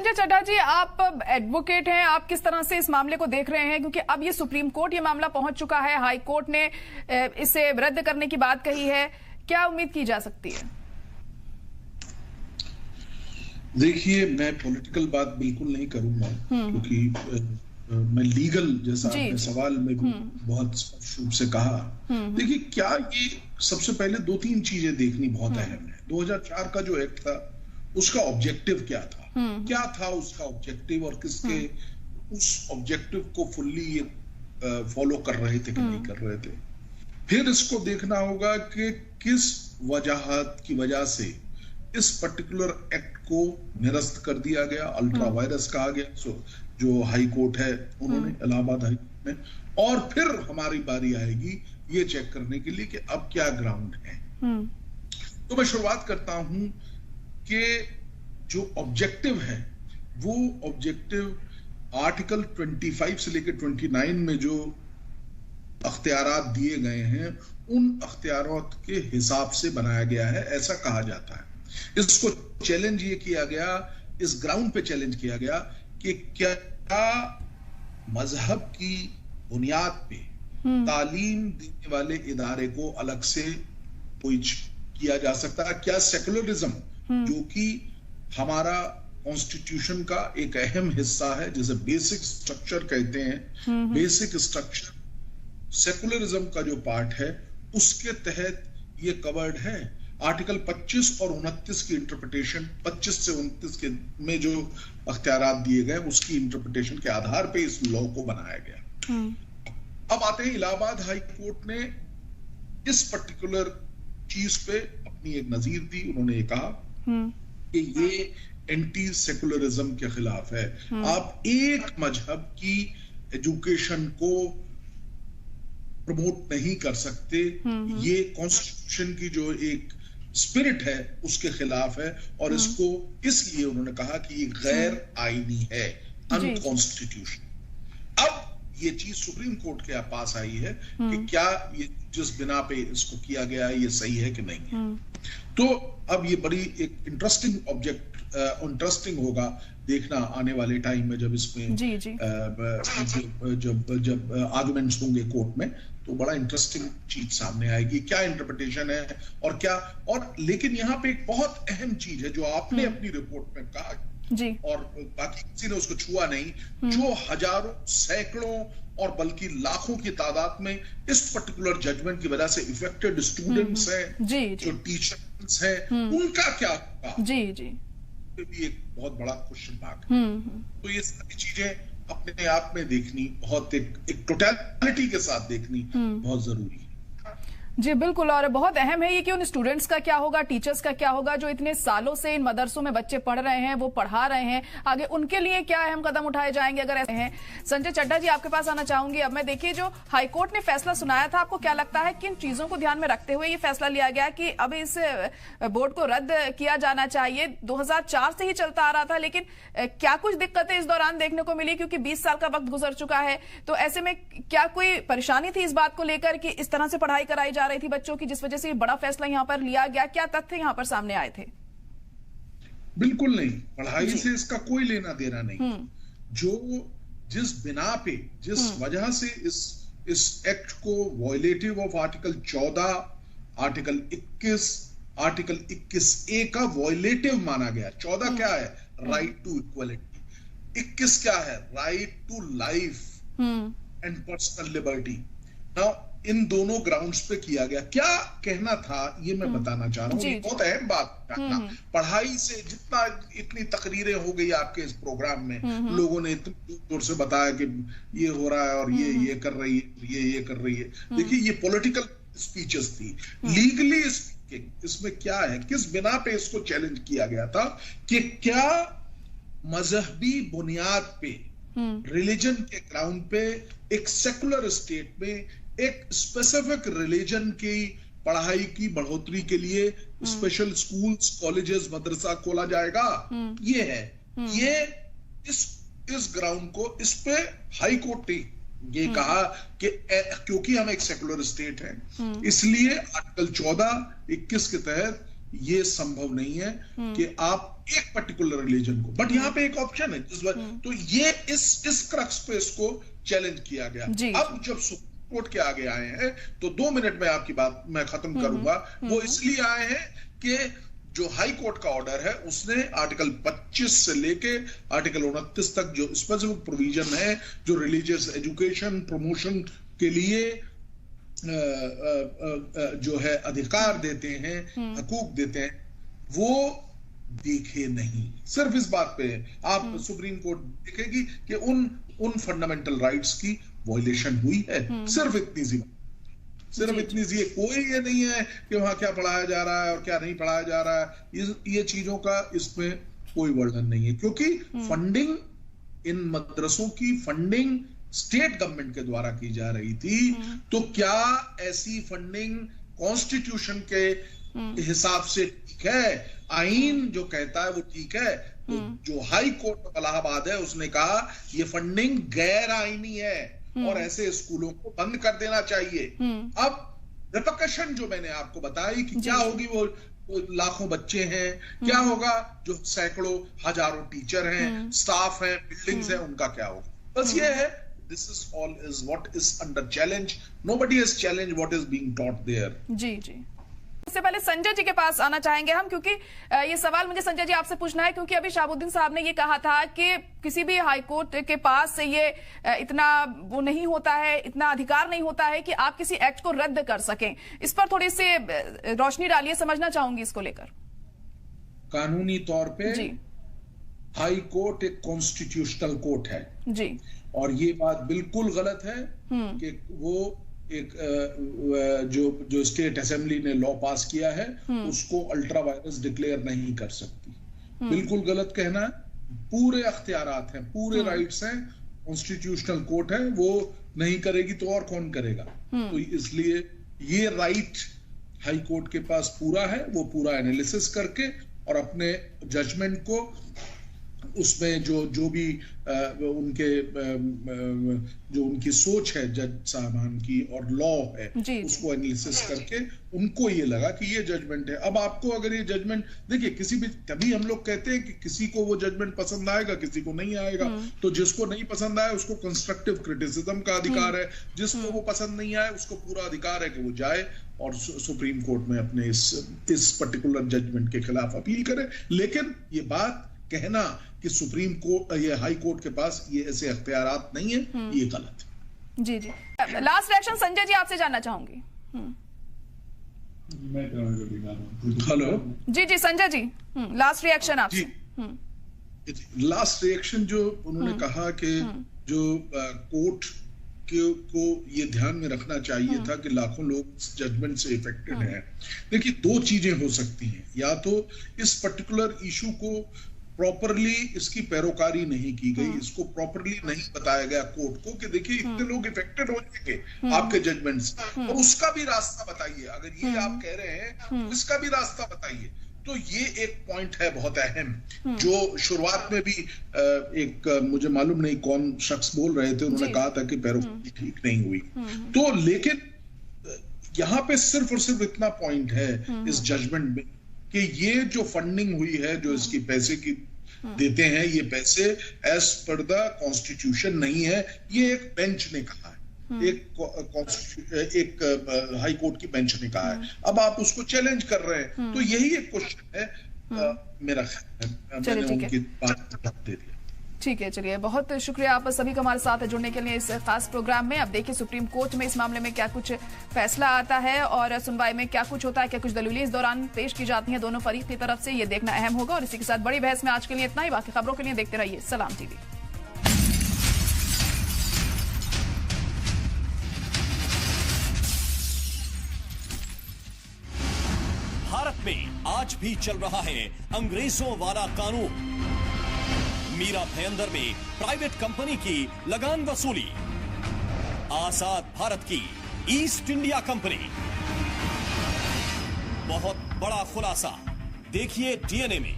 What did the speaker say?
संजय चड्ढा जी, आप एडवोकेट हैं, आप किस तरह से इस मामले को देख रहे हैं? क्योंकि अब ये सुप्रीम कोर्ट ये मामला पहुंच चुका है, हाई कोर्ट ने इसे रद्द करने की बात कही है, क्या उम्मीद की जा सकती है? देखिए, मैं पॉलिटिकल बात बिल्कुल नहीं करूंगा क्योंकि मैं लीगल, जैसा आपने सवाल में भी बहुत स्पष्ट रूप से कहा। देखिए, क्या ये सबसे पहले 2-3 चीजें देखनी बहुत अहम है। 2004 का जो एक्ट था उसका ऑब्जेक्टिव क्या था, क्या था उसका ऑब्जेक्टिव, और किसके उस ऑब्जेक्टिव को फुल्ली ये फॉलो कर रहे थे कि नहीं कर रहे थे। फिर इसको देखना होगा कि किस वजह की वजह से इस पर्टिकुलर एक्ट को निरस्त कर दिया गया, अल्ट्रा वायरस कहा गया, जो हाई कोर्ट है उन्होंने, इलाहाबाद हाई कोर्ट ने। और फिर हमारी बारी आएगी ये चेक करने के लिए कि अब क्या ग्राउंड है। तो मैं शुरुआत करता हूं कि जो ऑब्जेक्टिव है वो ऑब्जेक्टिव आर्टिकल 25 से लेकर 29 में जो अख्तियारात दिए गए हैं उन अख्तियारात के हिसाब से बनाया गया है, ऐसा कहा जाता है। इसको चैलेंज ये किया गया, इस ग्राउंड पे चैलेंज किया गया कि क्या मजहब की बुनियाद पे तालीम देने वाले इदारे को अलग से कोई किया जा सकता है? क्या सेकुलरिज्म जो कि हमारा कॉन्स्टिट्यूशन का एक अहम हिस्सा है, जिसे बेसिक स्ट्रक्चर कहते हैं, बेसिक स्ट्रक्चर सेकुलरिज्म का जो पार्ट है उसके तहत ये कवर्ड है। आर्टिकल 25 और 29 की इंटरप्रिटेशन, 25 से 29 के में जो अख्तियारात दिए गए उसकी इंटरप्रिटेशन के आधार पे इस लॉ को बनाया गया। अब आते हैं, इलाहाबाद हाई कोर्ट ने इस पर्टिकुलर चीज पे अपनी एक नजीर दी। उन्होंने ये कहा कि ये एंटी सेकुलरिज्म के खिलाफ है। आप एक मजहब की एजुकेशन को प्रमोट नहीं कर सकते, ये कॉन्स्टिट्यूशन की जो एक स्पिरिट है उसके खिलाफ है, और इसको इसलिए उन्होंने कहा कि ये गैर आईनी है, अनकॉन्स्टिट्यूशन। अब ये चीज सुप्रीम कोर्ट के पास आई है कि क्या ये जिस बिना पे इसको किया गया है ये सही है कि नहीं है। तो अब ये बड़ी एक इंटरेस्टिंग होगा देखना आने वाले टाइम में, जब इसमें जब आर्गुमेंट्स होंगे कोर्ट में, तो बड़ा इंटरेस्टिंग चीज सामने आएगी, क्या इंटरप्रिटेशन है और क्या। और लेकिन यहाँ पे एक बहुत अहम चीज है जो आपने अपनी रिपोर्ट में कहा जी, और बाकी किसी ने उसको छुआ नहीं, जो हजारों, सैकड़ों और बल्कि लाखों की तादाद में इस पर्टिकुलर जजमेंट की वजह से इफेक्टेड स्टूडेंट्स हैं, जो टीचर्स हैं, उनका क्या होगा, जी भी एक बहुत बड़ा क्वेश्चन मार्क है। तो ये सारी चीजें अपने आप में देखनी बहुत, एक टोटलिटी के साथ देखनी बहुत जरूरी है। जी बिल्कुल, और बहुत अहम है ये कि उन स्टूडेंट्स का क्या होगा, टीचर्स का क्या होगा, जो इतने सालों से इन मदरसों में बच्चे पढ़ रहे हैं, वो पढ़ा रहे हैं, आगे उनके लिए क्या अहम कदम उठाए जाएंगे अगर ऐसे हैं। संजय चड्ढा जी, आपके पास आना चाहूंगी। अब मैं देखिए, जो हाईकोर्ट ने फैसला सुनाया था, आपको क्या लगता है किन चीजों को ध्यान में रखते हुए ये फैसला लिया गया कि अब इस बोर्ड को रद्द किया जाना चाहिए? 2004 से ही चलता आ रहा था, लेकिन क्या कुछ दिक्कतें इस दौरान देखने को मिली, क्योंकि 20 साल का वक्त गुजर चुका है? तो ऐसे में क्या कोई परेशानी थी इस बात को लेकर कि इस तरह से पढ़ाई कराई जा रही थी बच्चों की, जिस वजह से बड़ा फैसला यहां पर लिया गया? क्या तथ्य यहां पर सामने आए थे? बिल्कुल नहीं, पढ़ाई से इसका कोई लेना देना नहीं। जो जिस बिना पे, जिस वजह से इस एक्ट को violative of article 14, article 21, article 21A का वॉयलेटिव माना गया। 14 क्या है? Right to equality. 21 क्या है? Right to life and personal liberty. Now in दोनों ग्राउंड्स पे किया गया। क्या कहना था ये मैं बताना चाह रहा हूँ, बहुत अहम बात कहना। पढ़ाई से जितना, इतनी तकरीरें हो गई आपके इस प्रोग्राम में, लोगों ने इतनी दूर से बताया कि ये हो रहा है और ये कर रही है, ये कर रही है। देखिए, ये पॉलिटिकल स्पीचेस थी। लीगली स्पीकिंग इसमें क्या है, किस बिना पे इसको चैलेंज किया गया था कि क्या मजहबी बुनियाद पे, रिलीजन के ग्राउंड पे, एक सेकुलर स्टेट में एक स्पेसिफिक रिलीजन की पढ़ाई की बढ़ोतरी के लिए स्पेशल स्कूल्स, कॉलेजेस, मदरसा खोला जाएगा? ये है, ये इस ग्राउंड को, इस पे हाई कोर्ट ने ये कहा कि क्योंकि हम एक सेकुलर स्टेट हैं, इसलिए आर्टिकल 14, 21 के तहत ये संभव नहीं है कि आप एक पर्टिकुलर रिलीजन को, बट यहाँ पे एक ऑप्शन है तो ये इस क्रक्स पे इसको चैलेंज किया गया। अब जब सुप्रीम कोर्ट के आगे आए हैं तो 2 मिनट में आपकी बात मैं खत्म करूंगा। वो इसलिए आए हैं कि जो हाई कोर्ट का ऑर्डर है उसने आर्टिकल 25 से लेके आर्टिकल 29 तक जो स्पेसिफिक प्रोविजन है जो रिलीजियस एजुकेशन प्रमोशन के लिए जो है अधिकार देते हैं, हकूक देते हैं, वो देखे नहीं। सिर्फ इस बात पे आप सुप्रीम कोर्ट देखेगी कि उन फंडामेंटल राइट्स की वायलेशन हुई है। सिर्फ इतनी सी कोई ये नहीं है कि वहां क्या पढ़ाया जा रहा है और क्या नहीं पढ़ाया जा रहा है। ये चीजों का इसमें कोई वर्णन नहीं है, क्योंकि फंडिंग इन मदरसों की फंडिंग स्टेट गवर्नमेंट के द्वारा की जा रही थी। तो क्या ऐसी फंडिंग कॉन्स्टिट्यूशन के हिसाब से ठीक है? आईन जो कहता है वो ठीक है। तो जो हाई कोर्ट ऑफ इलाहाबाद है उसने कहा ये फंडिंग गैर आईनी है और ऐसे स्कूलों को बंद कर देना चाहिए। अब रिपरकशन जो मैंने आपको बताई कि क्या होगी, वो लाखों बच्चे हैं, क्या होगा जो सैकड़ों हजारों टीचर हैं, स्टाफ हैं, बिल्डिंग्स हैं, उनका क्या होगा? बस ये है, this is all is what is under challenge. Nobody has challenged what is being taught there. जी जी। उससे पहले संजय जी के पास आना चाहेंगे हम, क्योंकि ये सवाल मुझे संजय जी आपसे पूछना है, क्योंकि अभी शहाबुद्दीन साहब ने ये कहा था कि किसी भी हाई कोर्ट के पास से ये इतना वो नहीं होता है, इतना अधिकार नहीं होता है कि आप किसी एक्ट को रद्द कर सकें। इस पर थोड़ी सी रोशनी डालिए, समझना चाहूंगी इसको लेकर। कानूनी तौर पे हाई कोर्ट एक कॉन्स्टिट्यूशनल कोर्ट है जी, और ये बात बिल्कुल गलत है कि वो एक जो स्टेट असेंबली ने लॉ पास किया है उसको अल्ट्रा वायरस डिक्लेयर नहीं कर सकती। बिल्कुल गलत कहना है। पूरे अख्तियारात हैं, पूरे राइट्स हैं, कॉन्स्टिट्यूशनल कोर्ट है, वो नहीं करेगी तो और कौन करेगा? तो इसलिए ये राइट हाई कोर्ट के पास पूरा है। वो पूरा एनालिसिस करके और अपने जजमेंट को उसमें जो भी उनकी सोच है जज साहबान की और लॉ है उसको एनालिसिस करके उनको ये लगा कि ये जजमेंट है। अब आपको अगर ये जजमेंट देखिए, किसी भी तभी हम लोग कहते हैं कि किसी को वो जजमेंट पसंद आएगा, किसी को नहीं आएगा। तो जिसको नहीं पसंद आए उसको कंस्ट्रक्टिव क्रिटिसिज्म का अधिकार है, जिसको वो पसंद नहीं आए उसको पूरा अधिकार है कि वो जाए और सुप्रीम कोर्ट में अपने इस पर्टिकुलर जजमेंट के खिलाफ अपील करे। लेकिन ये बात कहना कि सुप्रीम कोर्ट ये हाई कोर्ट के पास ये ऐसे अख्तियारात नहीं है, ये गलत है। जी जी। लास्ट रिएक्शन संजय जी आपसे जानना चाहूंगी। हेलो जी जी संजय जी, लास्ट रिएक्शन आपसे। लास्ट रिएक्शन जो उन्होंने कहा कि जो कोर्ट को ये ध्यान में रखना चाहिए था कि लाखों लोग इस जजमेंट से इफेक्टेड हैं। देखिए, 2 चीजें हो सकती हैं। या तो इस पर्टिकुलर इशू को प्रॉपरली इसकी पैरोकारी नहीं की गई, इसको प्रॉपरली नहीं बताया गया कोर्ट को कि देखिए इतने लोग इफेक्टेड हो जाएंगे आपके जजमेंट से, और उसका भी रास्ता बताइए। अगर ये आप कह रहे हैं तो इसका भी रास्ता बताइए। तो ये एक पॉइंट है बहुत अहम, जो शुरुआत में भी एक मुझे मालूम नहीं कौन शख्स बोल रहे थे, उन्होंने कहा था कि पैरोकारी ठीक नहीं हुई। तो लेकिन यहाँ पे सिर्फ और सिर्फ इतना पॉइंट है इस जजमेंट में कि ये जो फंडिंग हुई है, जो इसकी पैसे की देते हैं, ये पैसे एज पर द कॉन्स्टिट्यूशन नहीं है। ये एक बेंच ने कहा है, एक हाई कोर्ट की बेंच ने कहा है। अब आप उसको चैलेंज कर रहे हैं, तो यही एक क्वेश्चन है मेरा ख्याल है। मैंने उनकी बात दे दिया। ठीक है, चलिए, बहुत शुक्रिया आप सभी का हमारे साथ जुड़ने के लिए इस खास प्रोग्राम में। अब देखिए सुप्रीम कोर्ट में इस मामले में क्या कुछ फैसला आता है और सुनवाई में क्या कुछ होता है, क्या कुछ दलीलें इस दौरान पेश की जाती हैं दोनों फरीक की तरफ से, ये देखना अहम होगा। और इसी के साथ बड़ी बहस में आज के लिए इतना ही। बाकी खबरों के लिए देखते रहिए सलाम टीवी। भारत में आज भी चल रहा है अंग्रेजों वाला कानून। मीरा भयंदर में प्राइवेट कंपनी की लगान वसूली। आजाद भारत की ईस्ट इंडिया कंपनी। बहुत बड़ा खुलासा, देखिए डीएनए में।